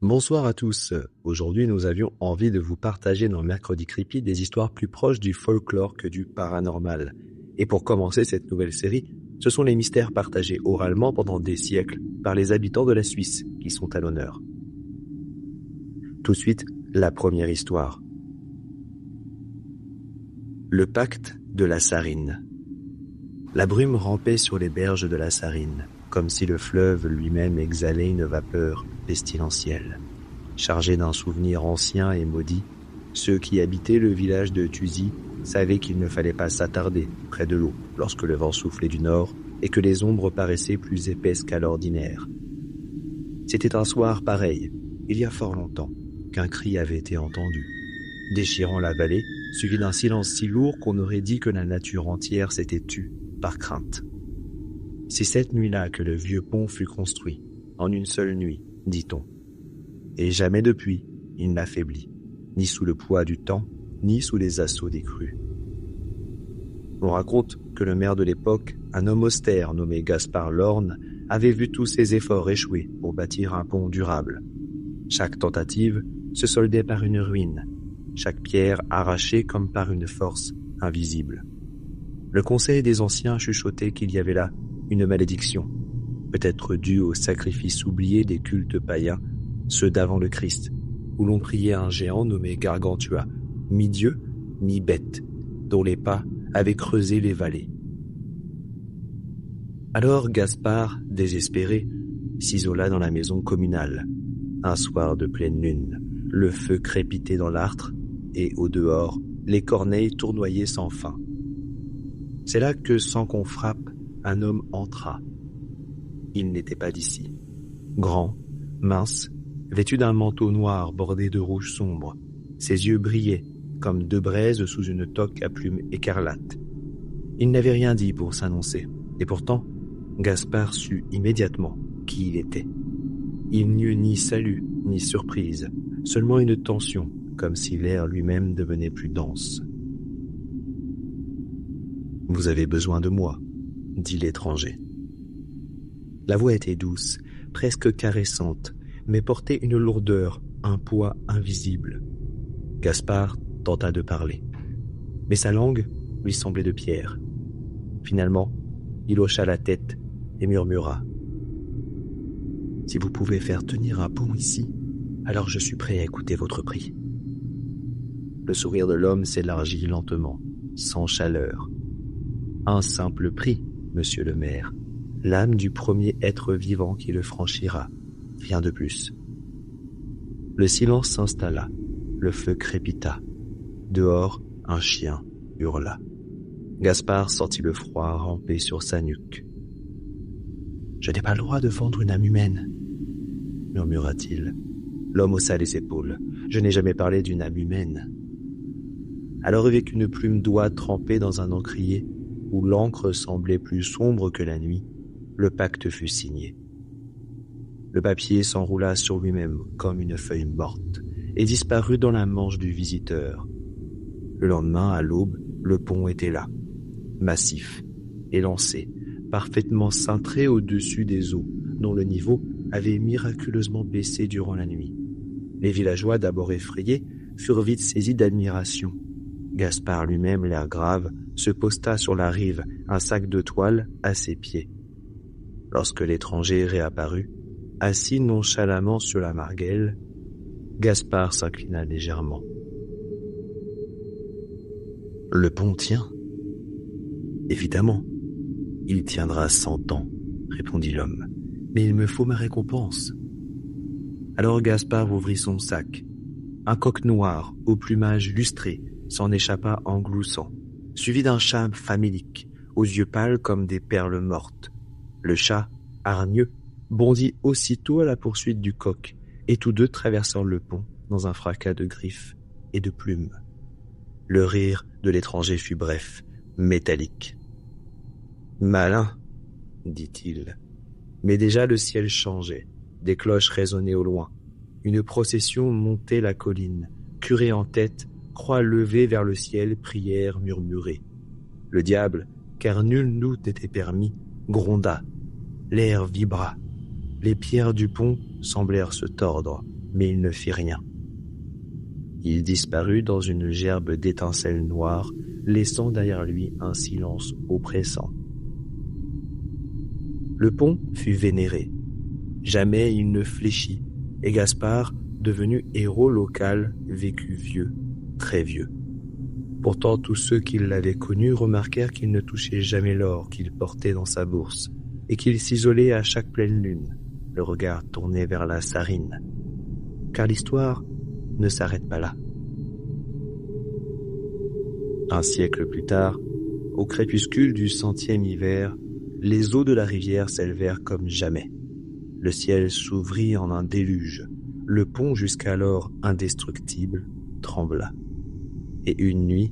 Bonsoir à tous. Aujourd'hui, nous avions envie de vous partager dans Mercredi Creepy des histoires plus proches du folklore que du paranormal. Et pour commencer cette nouvelle série, ce sont les mystères partagés oralement pendant des siècles par les habitants de la Suisse qui sont à l'honneur. Tout de suite, la première histoire. Le pacte de la Sarine. La brume rampait sur les berges de la Sarine, comme si le fleuve lui-même exhalait une vapeur pestilentielle. Chargé d'un souvenir ancien et maudit, ceux qui habitaient le village de Thuzy savaient qu'il ne fallait pas s'attarder près de l'eau lorsque le vent soufflait du nord et que les ombres paraissaient plus épaisses qu'à l'ordinaire. C'était un soir pareil, il y a fort longtemps, qu'un cri avait été entendu, déchirant la vallée, suivi d'un silence si lourd qu'on aurait dit que la nature entière s'était tue par crainte. C'est cette nuit-là que le vieux pont fut construit, en une seule nuit, dit-on. Et jamais depuis, il n'affaiblit, ni sous le poids du temps, ni sous les assauts des crues. On raconte que le maire de l'époque, un homme austère nommé Gaspard Lorne, avait vu tous ses efforts échouer pour bâtir un pont durable. Chaque tentative se soldait par une ruine, chaque pierre arrachée comme par une force invisible. Le conseil des anciens chuchotait qu'il y avait là une malédiction, peut-être due aux sacrifices oubliés des cultes païens, ceux d'avant le Christ, où l'on priait un géant nommé Gargantua, mi-dieu, mi-bête, dont les pas avaient creusé les vallées. Alors Gaspard, désespéré, s'isola dans la maison communale. Un soir de pleine lune, le feu crépitait dans l'âtre, et au dehors, les corneilles tournoyaient sans fin. C'est là que, sans qu'on frappe, un homme entra. Il n'était pas d'ici. Grand, mince, vêtu d'un manteau noir bordé de rouge sombre, ses yeux brillaient comme deux braises sous une toque à plumes écarlates. Il n'avait rien dit pour s'annoncer, et pourtant, Gaspard sut immédiatement qui il était. Il n'eut ni salut, ni surprise, seulement une tension, comme si l'air lui-même devenait plus dense. « Vous avez besoin de moi », dit l'étranger. La voix était douce, presque caressante, mais portait une lourdeur, un poids invisible. Gaspard tenta de parler, mais sa langue lui semblait de pierre. Finalement, il hocha la tête et murmura : « Si vous pouvez faire tenir un pont ici, alors je suis prêt à écouter votre prix. » Le sourire de l'homme s'élargit lentement, sans chaleur. « Un simple prix, monsieur le maire, l'âme du premier être vivant qui le franchira, rien de plus. » Le silence s'installa, le feu crépita. Dehors, un chien hurla. Gaspard sentit le froid ramper sur sa nuque. « Je n'ai pas le droit de vendre une âme humaine, » murmura-t-il. L'homme haussa les épaules. « Je n'ai jamais parlé d'une âme humaine. » Alors, avec une plume d'oie trempée dans un encrier, où l'encre semblait plus sombre que la nuit, le pacte fut signé. Le papier s'enroula sur lui-même comme une feuille morte et disparut dans la manche du visiteur. Le lendemain, à l'aube, le pont était là, massif, élancé, parfaitement cintré au-dessus des eaux, dont le niveau avait miraculeusement baissé durant la nuit. Les villageois, d'abord effrayés, furent vite saisis d'admiration. Gaspard lui-même, l'air grave, se posta sur la rive, un sac de toile à ses pieds. Lorsque l'étranger réapparut, assis nonchalamment sur la margelle, Gaspard s'inclina légèrement. « Le pont tient ? » ?»« Évidemment, il tiendra 100 ans, » répondit l'homme. « Mais il me faut ma récompense. » Alors Gaspard ouvrit son sac. Un coq noir, au plumage lustré, s'en échappa en gloussant, suivi d'un chat famélique, aux yeux pâles comme des perles mortes. Le chat, hargneux, bondit aussitôt à la poursuite du coq, et tous deux traversèrent le pont dans un fracas de griffes et de plumes. Le rire de l'étranger fut bref, métallique. « Malin, » dit-il. Mais déjà le ciel changeait, des cloches résonnaient au loin. Une procession montait la colline, curé en tête, croix levée vers le ciel, prière murmurée. Le diable, car nul doute n'était permis, gronda. L'air vibra. Les pierres du pont semblèrent se tordre. mais il ne fit rien. Il disparut dans une gerbe d'étincelles noires, laissant derrière lui un silence oppressant. Le pont fut vénéré. Jamais il ne fléchit, et Gaspard, devenu héros local, vécut vieux, très vieux. Pourtant, tous ceux qui l'avaient connu remarquèrent qu'il ne touchait jamais l'or qu'il portait dans sa bourse, et qu'il s'isolait à chaque pleine lune, le regard tourné vers la Sarine. Car l'histoire ne s'arrête pas là. Un siècle plus tard, au crépuscule du 100e hiver, les eaux de la rivière s'élevèrent comme jamais. Le ciel s'ouvrit en un déluge. Le pont, jusqu'alors indestructible, trembla. Et une nuit,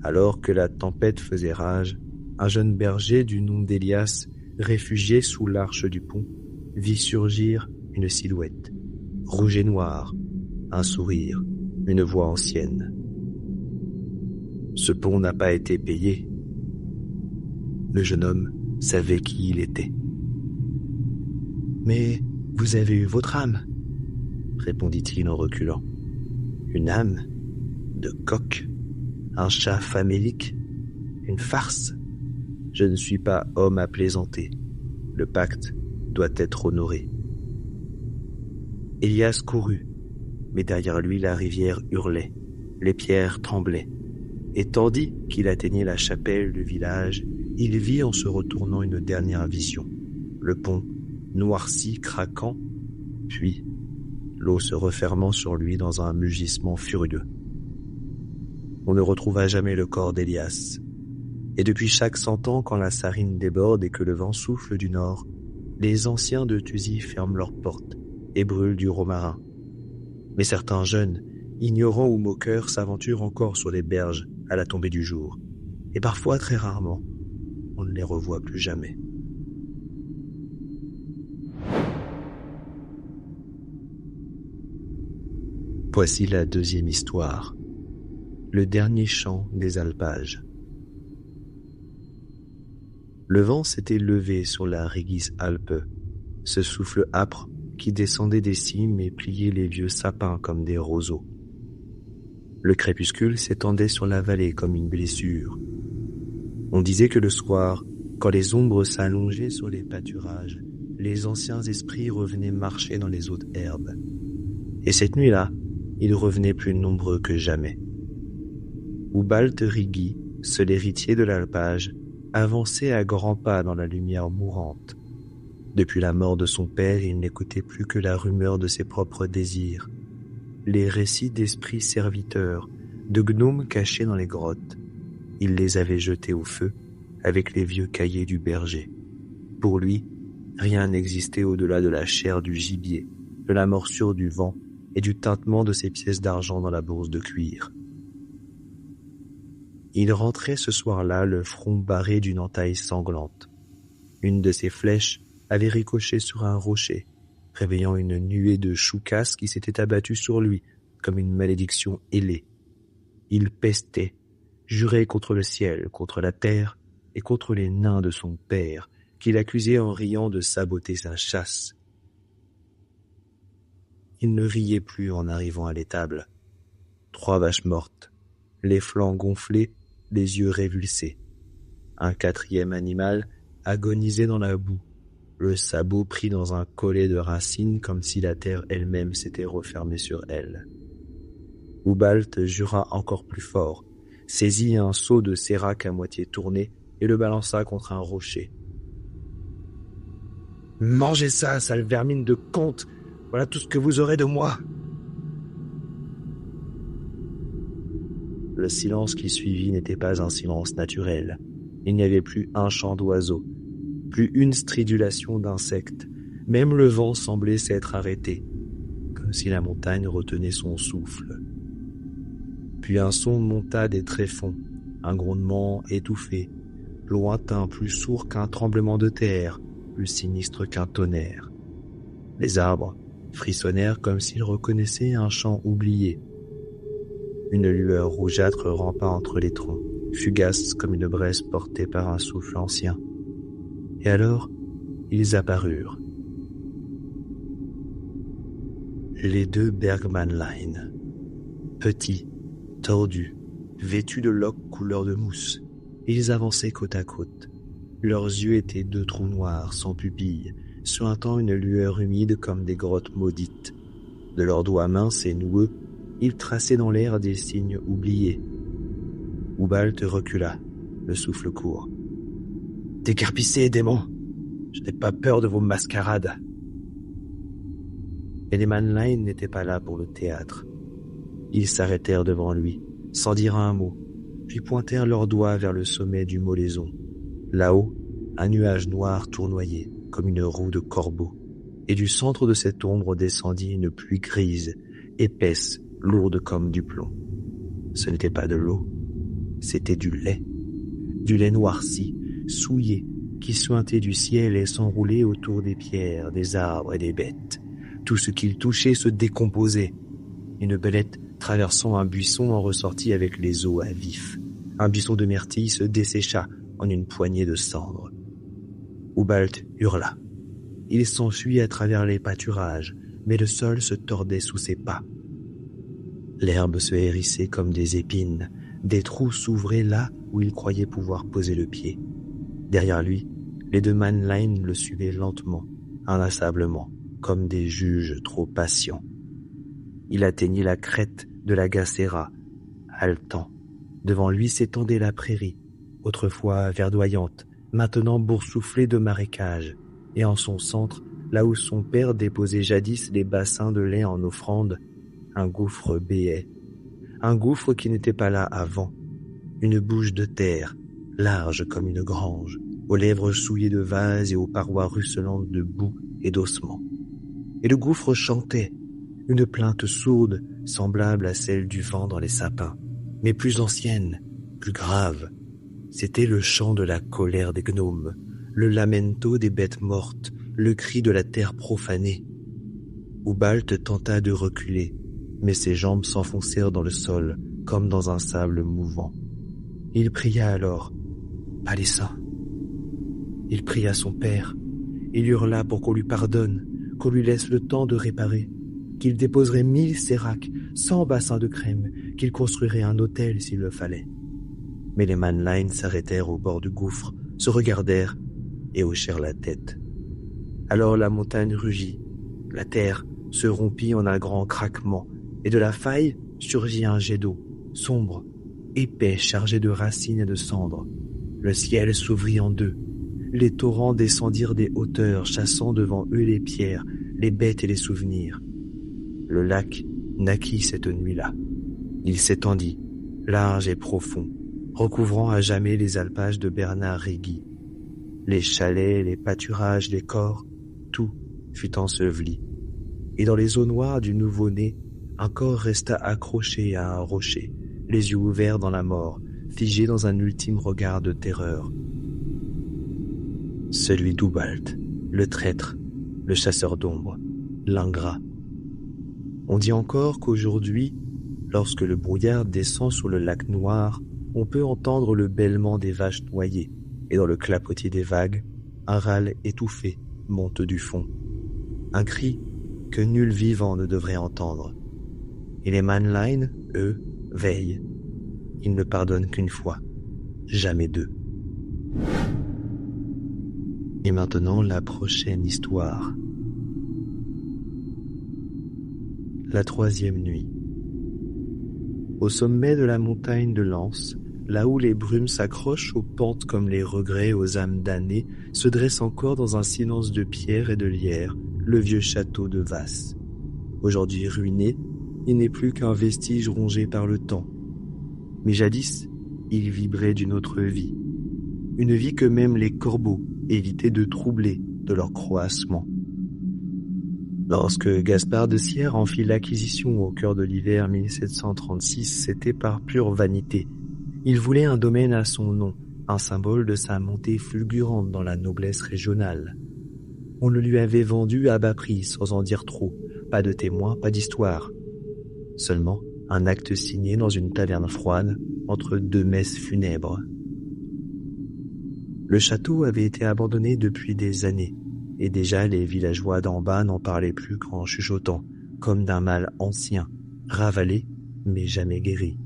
alors que la tempête faisait rage, un jeune berger du nom d'Élias, réfugié sous l'arche du pont, vit surgir une silhouette, rouge et noire, un sourire, une voix ancienne. Ce pont n'a pas été payé. Le jeune homme savait qui il était. « Mais vous avez eu votre âme » répondit-il en reculant. « Une âme ? De coq ? Un chat famélique ? Une farce ? Je ne suis pas homme à plaisanter. Le pacte doit être honoré. » Élias courut, mais derrière lui la rivière hurlait, les pierres tremblaient. Et tandis qu'il atteignait la chapelle du village, il vit en se retournant une dernière vision. Le pont, noirci, craquant, puis l'eau se refermant sur lui dans un mugissement furieux. On ne retrouva jamais le corps d'Élias. Et depuis chaque 100 ans, quand la Sarine déborde et que le vent souffle du nord, les anciens de Thuzy ferment leurs portes et brûlent du romarin. Mais certains jeunes, ignorants ou moqueurs, s'aventurent encore sur les berges à la tombée du jour. Et parfois, très rarement, on ne les revoit plus jamais. Voici la deuxième histoire. Le dernier chant des alpages. Le vent s'était levé sur la Régis Alpe, ce souffle âpre qui descendait des cimes et pliait les vieux sapins comme des roseaux. Le crépuscule s'étendait sur la vallée comme une blessure. On disait que le soir, quand les ombres s'allongeaient sur les pâturages, les anciens esprits revenaient marcher dans les hautes herbes. Et cette nuit-là, ils revenaient plus nombreux que jamais. Ubald Rigi, seul héritier de l'alpage, avançait à grands pas dans la lumière mourante. Depuis la mort de son père, il n'écoutait plus que la rumeur de ses propres désirs, les récits d'esprits serviteurs, de gnomes cachés dans les grottes. Il les avait jetés au feu avec les vieux cahiers du berger. Pour lui, rien n'existait au-delà de la chair du gibier, de la morsure du vent et du tintement de ses pièces d'argent dans la bourse de cuir. Il rentrait ce soir-là, le front barré d'une entaille sanglante. Une de ses flèches avait ricoché sur un rocher, réveillant une nuée de choucasses qui s'était abattue sur lui comme une malédiction ailée. Il pestait, jurait contre le ciel, contre la terre et contre les nains de son père, qu'il accusait en riant de saboter sa chasse. Il ne riait plus en arrivant à l'étable. 3 vaches mortes, les flancs gonflés, les yeux révulsés. Un 4e animal agonisait dans la boue, le sabot pris dans un collet de racines comme si la terre elle-même s'était refermée sur elle. Ubald jura encore plus fort, saisit un seau de sérac à moitié tourné et le balança contre un rocher. « Mangez ça, sale vermine de conte, voilà tout ce que vous aurez de moi !» Le silence qui suivit n'était pas un silence naturel. Il n'y avait plus un chant d'oiseau, plus une stridulation d'insectes. Même le vent semblait s'être arrêté, comme si la montagne retenait son souffle. Puis un son monta des tréfonds, un grondement étouffé, lointain, plus sourd qu'un tremblement de terre, plus sinistre qu'un tonnerre. Les arbres frissonnèrent comme s'ils reconnaissaient un chant oublié. Une lueur rougeâtre rampa entre les troncs, fugace comme une braise portée par un souffle ancien. Et alors, ils apparurent. Les deux Bergman Line. Petits, tordus, vêtus de loques couleur de mousse, ils avançaient côte à côte. Leurs yeux étaient deux trous noirs, sans pupilles, suintant une lueur humide comme des grottes maudites. De leurs doigts minces et noueux, ils traçaient dans l'air des signes oubliés. Ubald recula, le souffle court. « Décarpissez, démons! Je n'ai pas peur de vos mascarades !» Et les Mannline n'étaient pas là pour le théâtre. Ils s'arrêtèrent devant lui, sans dire un mot, puis pointèrent leurs doigts vers le sommet du Molaison. Là-haut, un nuage noir tournoyait, comme une roue de corbeau, et du centre de cette ombre descendit une pluie grise, épaisse, lourde comme du plomb. Ce n'était pas de l'eau, c'était du lait noirci, souillé, qui suintait du ciel et s'enroulait autour des pierres, des arbres et des bêtes. Tout ce qu'il touchait se décomposait. Une belette traversant un buisson en ressortit avec les os à vif. Un buisson de myrtille se dessécha en une poignée de cendres. Ubald hurla. Il s'enfuit à travers les pâturages, mais le sol se tordait sous ses pas. L'herbe se hérissait comme des épines. Des trous s'ouvraient là où il croyait pouvoir poser le pied. Derrière lui, les deux Mannline le suivaient lentement, inlassablement, comme des juges trop patients. Il atteignit la crête de la Gacera, haletant. Devant lui s'étendait la prairie, autrefois verdoyante, maintenant boursouflée de marécages, et en son centre, là où son père déposait jadis les bassins de lait en offrande, un gouffre béait. Un gouffre qui n'était pas là avant, une bouche de terre, large comme une grange, aux lèvres souillées de vase et aux parois ruisselantes de boue et d'ossements. Et le gouffre chantait, une plainte sourde, semblable à celle du vent dans les sapins, mais plus ancienne, plus grave. C'était le chant de la colère des gnomes, le lamento des bêtes mortes, le cri de la terre profanée. Ubald tenta de reculer, mais ses jambes s'enfoncèrent dans le sol, comme dans un sable mouvant. Il pria alors, pas les saints. Il pria son père. Il hurla pour qu'on lui pardonne, qu'on lui laisse le temps de réparer, qu'il déposerait 1000 séracs, 100 bassins de crème, qu'il construirait un hôtel s'il le fallait. Mais les Mannline s'arrêtèrent au bord du gouffre, se regardèrent et hochèrent la tête. Alors la montagne rugit, la terre se rompit en un grand craquement, et de la faille surgit un jet d'eau, sombre, épais, chargé de racines et de cendres. Le ciel s'ouvrit en deux. Les torrents descendirent des hauteurs, chassant devant eux les pierres, les bêtes et les souvenirs. Le lac naquit cette nuit-là. Il s'étendit, large et profond, recouvrant à jamais les alpages de Bernard Réguy. Les chalets, les pâturages, les corps, tout fut enseveli. Et dans les eaux noires du nouveau-né, un corps resta accroché à un rocher, les yeux ouverts dans la mort, figé dans un ultime regard de terreur. Celui d'Ubald, le traître, le chasseur d'ombre, l'ingrat. On dit encore qu'aujourd'hui, lorsque le brouillard descend sur le lac noir, on peut entendre le bêlement des vaches noyées, et dans le clapotis des vagues, un râle étouffé monte du fond. Un cri que nul vivant ne devrait entendre. Et les Mannline, eux, veillent. Ils ne pardonnent qu'une fois, jamais deux. Et maintenant, la prochaine histoire. La 3e nuit. Au sommet de la montagne de Lens, là où les brumes s'accrochent aux pentes comme les regrets aux âmes damnées, se dresse encore dans un silence de pierre et de lierre le vieux château de Vasse. Aujourd'hui ruiné, il n'est plus qu'un vestige rongé par le temps. Mais jadis, il vibrait d'une autre vie. Une vie que même les corbeaux évitaient de troubler de leur croassement. Lorsque Gaspard de Sierre en fit l'acquisition au cœur de l'hiver 1736, c'était par pure vanité. Il voulait un domaine à son nom, un symbole de sa montée fulgurante dans la noblesse régionale. On le lui avait vendu à bas prix, sans en dire trop. Pas de témoins, pas d'histoire. Seulement un acte signé dans une taverne froide, entre deux messes funèbres. Le château avait été abandonné depuis des années, et déjà les villageois d'en bas n'en parlaient plus qu'en chuchotant, comme d'un mal ancien, ravalé, mais jamais guéri.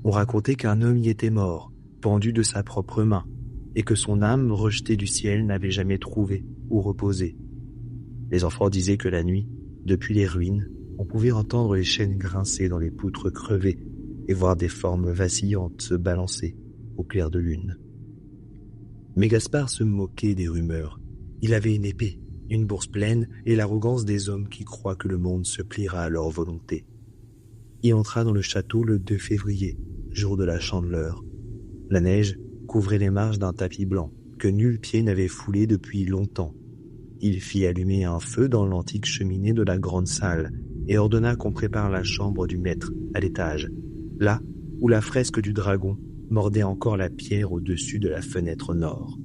On racontait qu'un homme y était mort, pendu de sa propre main, et que son âme, rejetée du ciel, n'avait jamais trouvé où reposer. Les enfants disaient que la nuit, depuis les ruines, on pouvait entendre les chaînes grincer dans les poutres crevées et voir des formes vacillantes se balancer au clair de lune. Mais Gaspard se moquait des rumeurs. Il avait une épée, une bourse pleine et l'arrogance des hommes qui croient que le monde se pliera à leur volonté. Il entra dans le château le 2 février, jour de la Chandeleur. La neige couvrait les marches d'un tapis blanc que nul pied n'avait foulé depuis longtemps. Il fit allumer un feu dans l'antique cheminée de la grande salle et ordonna qu'on prépare la chambre du maître à l'étage, là où la fresque du dragon mordait encore la pierre au-dessus de la fenêtre nord.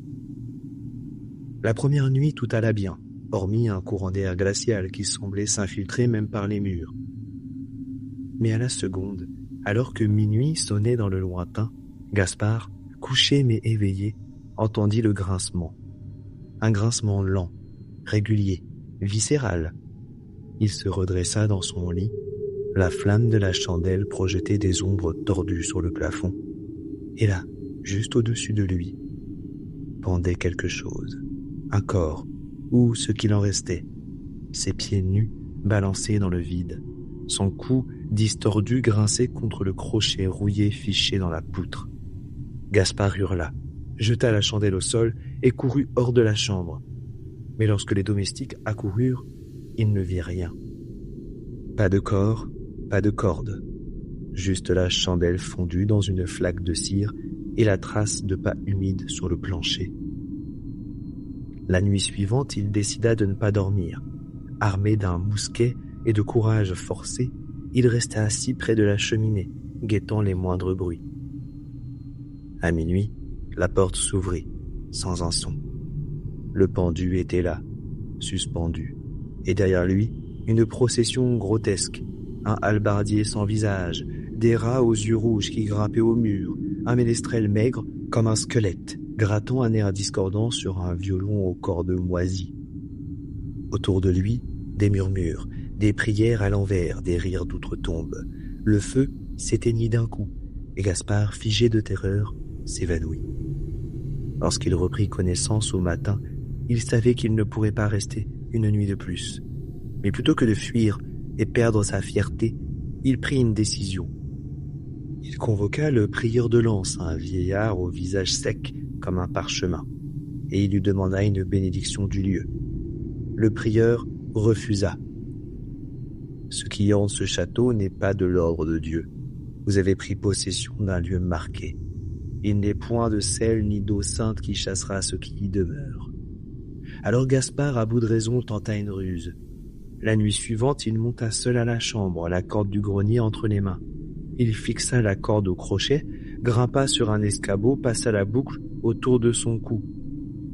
La première nuit, tout alla bien, hormis un courant d'air glacial qui semblait s'infiltrer même par les murs. Mais à la seconde, alors que minuit sonnait dans le lointain, Gaspard, couché mais éveillé, entendit le grincement. Un grincement lent, régulier, viscéral. Il se redressa dans son lit. La flamme de la chandelle projetait des ombres tordues sur le plafond. Et là, juste au-dessus de lui, pendait quelque chose. Un corps, ou ce qu'il en restait. Ses pieds nus, balancés dans le vide. Son cou, distordu, grinçait contre le crochet rouillé fiché dans la poutre. Gaspard hurla, jeta la chandelle au sol et courut hors de la chambre. Mais lorsque les domestiques accoururent, il ne vit rien. Pas de corps, pas de corde. Juste la chandelle fondue dans une flaque de cire et la trace de pas humides sur le plancher. La nuit suivante, il décida de ne pas dormir. Armé d'un mousquet et de courage forcé, il resta assis près de la cheminée, guettant les moindres bruits. À minuit, la porte s'ouvrit, sans un son. Le pendu était là, suspendu, et derrière lui, une procession grotesque, un hallebardier sans visage, des rats aux yeux rouges qui grimpaient au mur, un ménestrel maigre comme un squelette, grattant un air discordant sur un violon aux cordes moisies. Autour de lui, des murmures, des prières à l'envers, des rires d'outre-tombe. Le feu s'éteignit d'un coup, et Gaspard, figé de terreur, s'évanouit. Lorsqu'il reprit connaissance au matin, il savait qu'il ne pourrait pas rester une nuit de plus. Mais plutôt que de fuir et perdre sa fierté, il prit une décision. Il convoqua le prieur de l'anse, un vieillard au visage sec comme un parchemin, et il lui demanda une bénédiction du lieu. Le prieur refusa. « Ce qui hante ce château n'est pas de l'ordre de Dieu. Vous avez pris possession d'un lieu marqué. Il n'est point de sel ni d'eau sainte qui chassera ceux qui y demeurent. » Alors Gaspard, à bout de raison, tenta une ruse. La nuit suivante, il monta seul à la chambre, la corde du grenier entre les mains. Il fixa la corde au crochet, grimpa sur un escabeau, passa la boucle autour de son cou.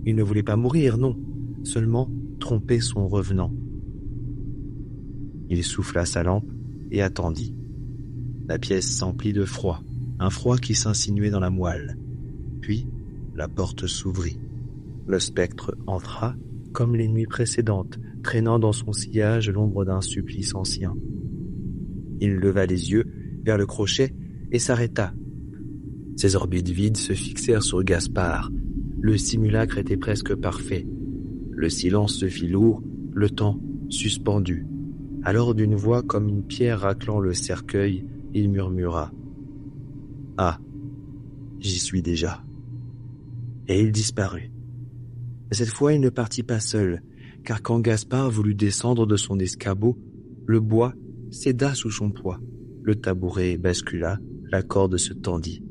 Il ne voulait pas mourir, non, seulement tromper son revenant. Il souffla sa lampe et attendit. La pièce s'emplit de froid, un froid qui s'insinuait dans la moelle. Puis, la porte s'ouvrit. Le spectre entra, comme les nuits précédentes, traînant dans son sillage l'ombre d'un supplice ancien. Il leva les yeux vers le crochet et s'arrêta. Ses orbites vides se fixèrent sur Gaspard. Le simulacre était presque parfait. Le silence se fit lourd, le temps suspendu. Alors d'une voix comme une pierre raclant le cercueil, il murmura « Ah, j'y suis déjà !» Et il disparut. Mais cette fois, il ne partit pas seul, car quand Gaspard voulut descendre de son escabeau, le bois céda sous son poids. Le tabouret bascula, la corde se tendit,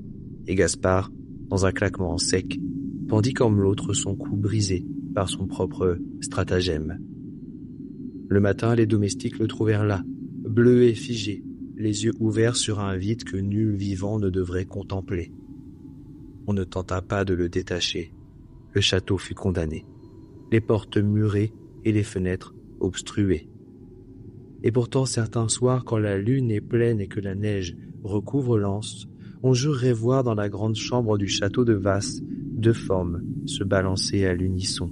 et Gaspard, dans un claquement sec, pendit comme l'autre son cou brisé par son propre stratagème. Le matin, les domestiques le trouvèrent là, bleu et figé, les yeux ouverts sur un vide que nul vivant ne devrait contempler. On ne tenta pas de le détacher. Le château fut condamné, les portes murées et les fenêtres obstruées. Et pourtant, certains soirs, quand la lune est pleine et que la neige recouvre l'anse, on jurerait voir dans la grande chambre du château de Vasse 2 formes se balancer à l'unisson.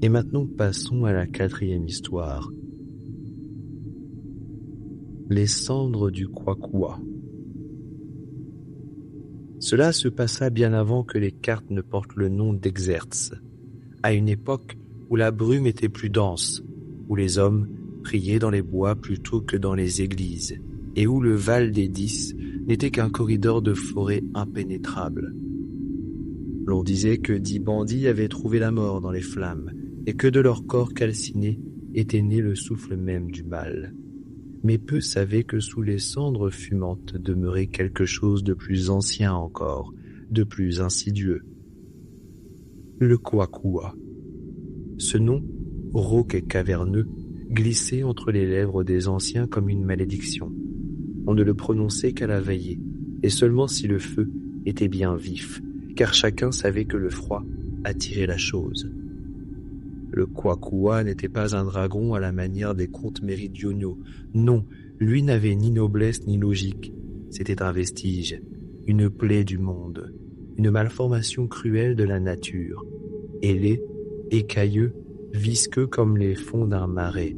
Et maintenant passons à la 4e histoire. Les cendres du Kwaku. Cela se passa bien avant que les cartes ne portent le nom d'Exertz, à une époque où la brume était plus dense, où les hommes priaient dans les bois plutôt que dans les églises, et où le Val des 10 n'était qu'un corridor de forêt impénétrable. L'on disait que 10 bandits avaient trouvé la mort dans les flammes, et que de leur corps calciné était né le souffle même du mal. Mais peu savaient que sous les cendres fumantes demeurait quelque chose de plus ancien encore, de plus insidieux. Le Kwaku. Ce nom, rauque et caverneux, glissait entre les lèvres des anciens comme une malédiction. On ne le prononçait qu'à la veillée, et seulement si le feu était bien vif, car chacun savait que le froid attirait la chose. Le Kwaku n'était pas un dragon à la manière des contes méridionaux. Non, lui n'avait ni noblesse ni logique. C'était un vestige, une plaie du monde, une malformation cruelle de la nature. Ailé, écailleux, visqueux comme les fonds d'un marais,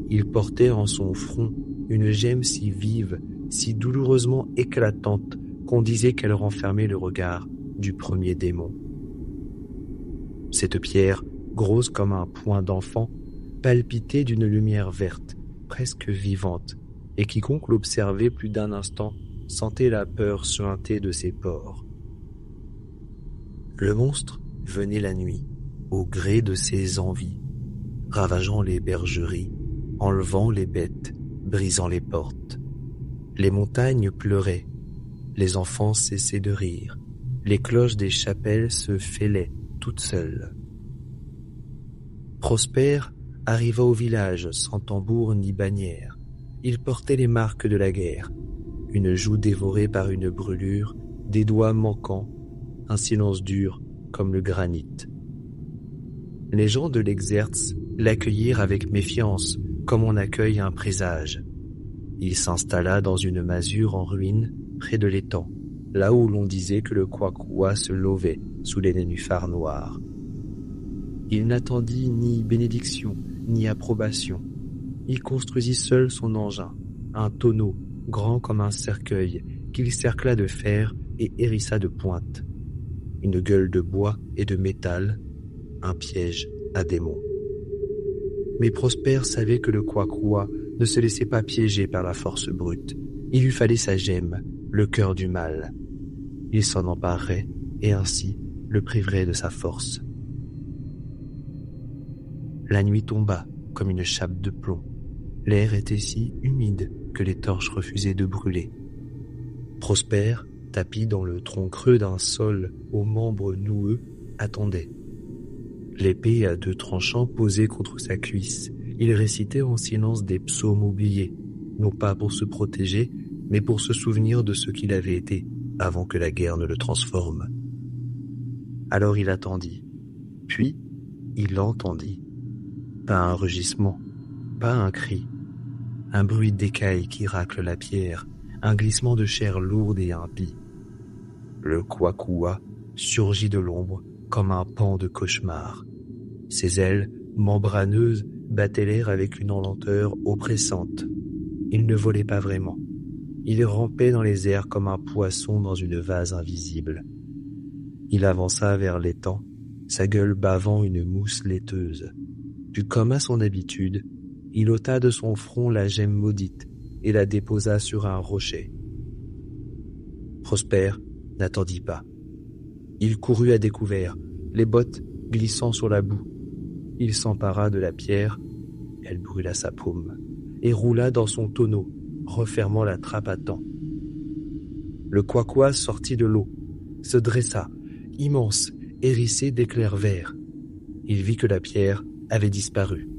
il portait en son front une gemme si vive, si douloureusement éclatante qu'on disait qu'elle renfermait le regard du premier démon. Cette pierre, grosse comme un poing d'enfant, palpitait d'une lumière verte, presque vivante, et quiconque l'observait plus d'un instant sentait la peur suinter de ses pores. Le monstre venait la nuit, au gré de ses envies, ravageant les bergeries, enlevant les bêtes, brisant les portes. Les montagnes pleuraient, les enfants cessaient de rire, les cloches des chapelles se fêlaient toutes seules. Prosper arriva au village sans tambour ni bannière. Il portait les marques de la guerre, une joue dévorée par une brûlure, des doigts manquants, un silence dur comme le granit. Les gens de l'Exertz l'accueillirent avec méfiance, comme on accueille un présage. Il s'installa dans une masure en ruine, près de l'étang, là où l'on disait que le Kwaku se lovait sous les nénuphars noirs. Il n'attendit ni bénédiction, ni approbation. Il construisit seul son engin, un tonneau grand comme un cercueil qu'il cercla de fer et hérissa de pointes. Une gueule de bois et de métal, un piège à démons. Mais Prosper savait que le Kwaku ne se laissait pas piéger par la force brute. Il lui fallait sa gemme, le cœur du mal. Il s'en emparerait et ainsi le priverait de sa force. La nuit tomba comme une chape de plomb. L'air était si humide que les torches refusaient de brûler. Prosper, tapi dans le tronc creux d'un sol aux membres noueux, attendait. L'épée à 2 tranchants posée contre sa cuisse, il récitait en silence des psaumes oubliés, non pas pour se protéger, mais pour se souvenir de ce qu'il avait été avant que la guerre ne le transforme. Alors il attendit, puis il entendit. Pas un rugissement, pas un cri, un bruit d'écailles qui racle la pierre, un glissement de chair lourde et impie. Le Kwaku surgit de l'ombre comme un pan de cauchemar. Ses ailes, membraneuses, battaient l'air avec une lenteur oppressante. Il ne volait pas vraiment. Il rampait dans les airs comme un poisson dans une vase invisible. Il avança vers l'étang, sa gueule bavant une mousse laiteuse. Puis, comme à son habitude, il ôta de son front la gemme maudite et la déposa sur un rocher. Prosper n'attendit pas. Il courut à découvert, les bottes glissant sur la boue. Il s'empara de la pierre, elle brûla sa paume, et roula dans son tonneau, refermant la trappe à temps. Le Kwaku sortit de l'eau, se dressa, immense, hérissé d'éclairs verts. Il vit que la pierre avait disparu.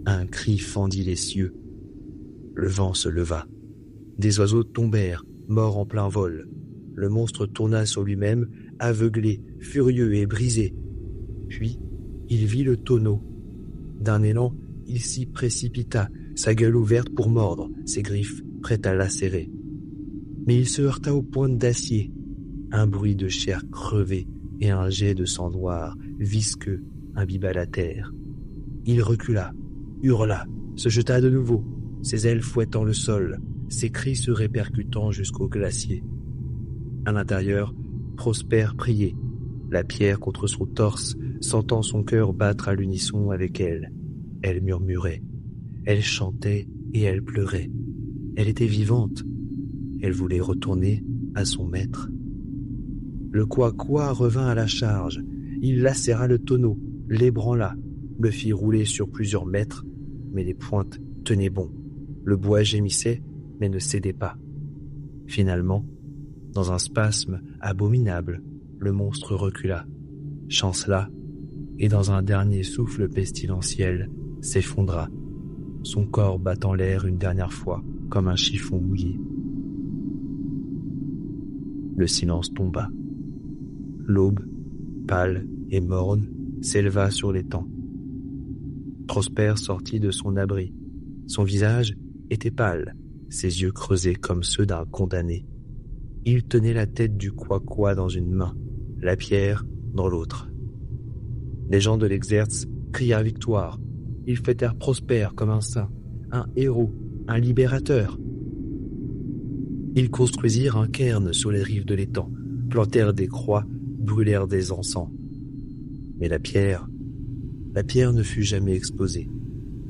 Un cri fendit les cieux. Le vent se leva. Des oiseaux tombèrent, morts en plein vol. Le monstre tourna sur lui-même, aveuglé, furieux et brisé. Puis, il vit le tonneau. D'un élan, il s'y précipita, sa gueule ouverte pour mordre, ses griffes prêtes à lacérer. Mais il se heurta aux pointes d'acier. Un bruit de chair crevée et un jet de sang noir, visqueux, imbiba la terre. Il recula, hurla, se jeta de nouveau, ses ailes fouettant le sol, ses cris se répercutant jusqu'au glacier. À l'intérieur, Prosper priait, la pierre contre son torse, sentant son cœur battre à l'unisson avec elle. Elle murmurait, elle chantait et elle pleurait. Elle était vivante. Elle voulait retourner à son maître. Le quoi revint à la charge. Il lacéra le tonneau, l'ébranla, le fit rouler sur plusieurs mètres, mais les pointes tenaient bon. Le bois gémissait, mais ne cédait pas. Finalement, dans un spasme abominable, le monstre recula, chancela, et dans un dernier souffle pestilentiel, s'effondra, son corps battant l'air une dernière fois, comme un chiffon mouillé. Le silence tomba. L'aube, pâle et morne, s'éleva sur l'étang. Prosper sortit de son abri. Son visage était pâle, ses yeux creusés comme ceux d'un condamné. Il tenait la tête du quoi dans une main, la pierre dans l'autre. Les gens de l'Exerce crièrent victoire. Ils fêtèrent Prosper comme un saint, un héros, un libérateur. Ils construisirent un cairn sur les rives de l'étang, plantèrent des croix, brûlèrent des encens. Mais la pierre ne fut jamais exposée.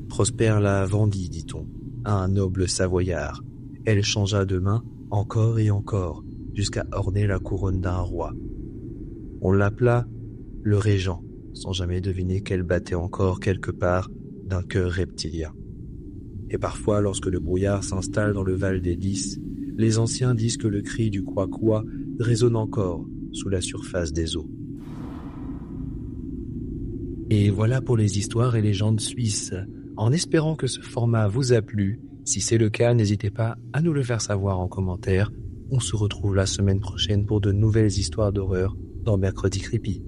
Prosper la vendit, dit-on, à un noble savoyard. Elle changea de main encore et encore, jusqu'à orner la couronne d'un roi. On l'appela le Régent, sans jamais deviner qu'elle battait encore quelque part d'un cœur reptilien. Et parfois, lorsque le brouillard s'installe dans le Val des Lys, les anciens disent que le cri du quoi résonne encore sous la surface des eaux. Et voilà pour les histoires et légendes suisses. En espérant que ce format vous a plu, si c'est le cas, n'hésitez pas à nous le faire savoir en commentaire. On se retrouve la semaine prochaine pour de nouvelles histoires d'horreur dans Mercredi Creepy.